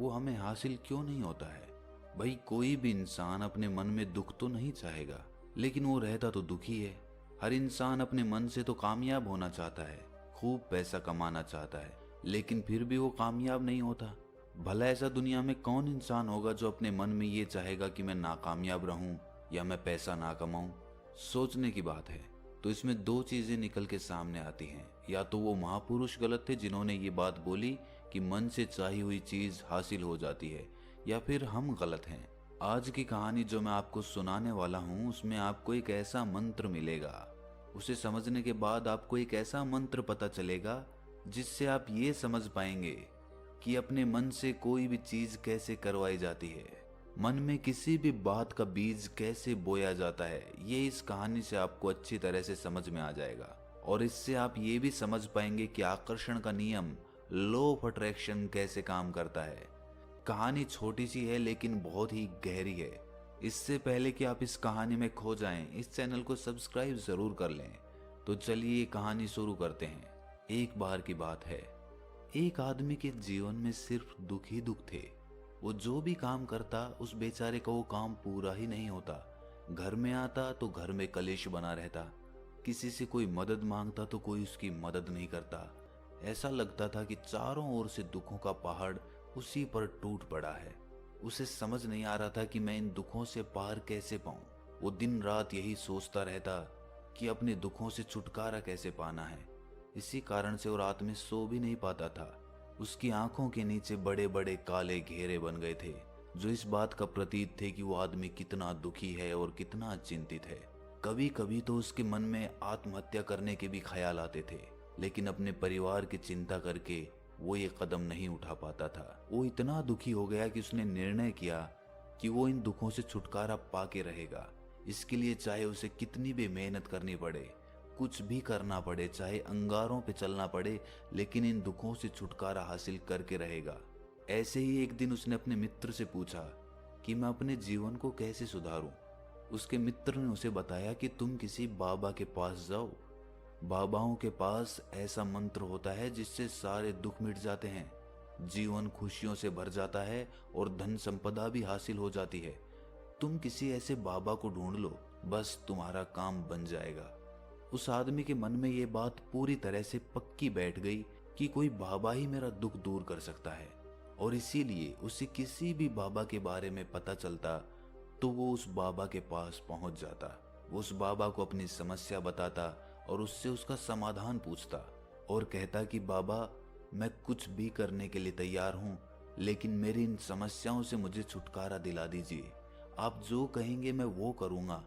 वो हमें हासिल क्यों नहीं होता है। भाई कोई भी इंसान अपने मन में दुख तो नहीं चाहेगा, लेकिन वो रहता तो दुखी है। हर इंसान अपने मन से तो कामयाब होना चाहता है, खूब पैसा कमाना चाहता है, लेकिन फिर भी वो कामयाब नहीं होता। भला ऐसा दुनिया में कौन इंसान होगा जो अपने मन में ये चाहेगा कि मैं नाकामयाब रहूं या मैं पैसा ना कमाऊं। सोचने की बात है। तो इसमें दो चीजें निकल के सामने आती हैं, या तो वो महापुरुष गलत थे जिन्होंने ये बात बोली कि मन से चाही हुई चीज हासिल हो जाती है, या फिर हम गलत हैं। आज की कहानी जो मैं आपको सुनाने वाला हूँ उसमें आपको एक ऐसा मंत्र मिलेगा। उसे समझने के बाद आपको एक ऐसा मंत्र पता चलेगा जिससे आप ये समझ पाएंगे कि अपने मन से कोई भी चीज कैसे करवाई जाती है, मन में किसी भी बात का बीज कैसे बोया जाता है। ये इस कहानी से आपको अच्छी तरह से समझ में आ जाएगा, और इससे आप ये भी समझ पाएंगे कि आकर्षण का नियम, लॉ ऑफ अट्रैक्शन कैसे काम करता है। कहानी छोटी सी है लेकिन बहुत ही गहरी है। इससे पहले कि आप इस कहानी में खो जाएं, इस चैनल को सब्सक्राइब जरूर कर लें। तो चलिए ये कहानी शुरू करते हैं। एक बार की बात है, एक आदमी के जीवन में सिर्फ दुख ही दुख थे। वो जो भी काम करता उस बेचारे का वो काम पूरा ही नहीं होता। घर में आता तो घर में कलेश बना रहता, किसी से कोई मदद मांगता तो कोई उसकी मदद नहीं करता। ऐसा लगता था कि चारों ओर से दुखों का पहाड़ उसी पर टूट पड़ा है। उसे समझ नहीं आ रहा था कि मैं इन दुखों से पार कैसे पाऊं। वो दिन रात यही सोचता रहता कि अपने दुखों से छुटकारा कैसे पाना है। इसी कारण से वो रात में सो भी नहीं पाता था। उसकी आंखों के नीचे बड़े बड़े काले घेरे बन गए थे, जो इस बात का प्रतीक थे कि वो आदमी कितना दुखी है और कितना चिंतित है। कभी कभी तो उसके मन में आत्महत्या करने के भी ख्याल आते थे, लेकिन अपने परिवार की चिंता करके वो ये कदम नहीं उठा पाता था। वो इतना दुखी हो गया कि उसने निर्णय किया कि वो इन दुखों से छुटकारा पाके रहेगा। इसके लिए चाहे उसे कितनी भी मेहनत करनी पड़े, कुछ भी करना पड़े, चाहे अंगारों पे चलना पड़े, लेकिन इन दुखों से छुटकारा हासिल करके रहेगा। ऐसे ही एक दिन उसने अपने मित्र से पूछा कि मैं अपने जीवन को कैसे सुधारूं। उसके मित्र ने उसे बताया कि तुम किसी बाबा के पास जाओ। बाबाओं के पास ऐसा मंत्र होता है जिससे सारे दुख मिट जाते हैं, जीवन खुशियों से भर जाता है और धन संपदा भी हासिल हो जाती है। तुम किसी ऐसे बाबा को ढूंढ लो, बस तुम्हारा काम बन जाएगा। उस आदमी के मन में ये बात पूरी तरह से पक्की बैठ गई कि कोई बाबा ही मेरा दुख दूर कर सकता है, और इसीलिए उसे किसी भी बाबा के बारे में पता चलता तो वो उस बाबा के पास पहुंच जाता। वो उस बाबा को अपनी समस्या बताता और उससे उसका समाधान पूछता और कहता कि बाबा, मैं कुछ भी करने के लिए तैयार हूं, लेकिन मेरी इन समस्याओं से मुझे छुटकारा दिला दीजिए। आप जो कहेंगे मैं वो करूंगा,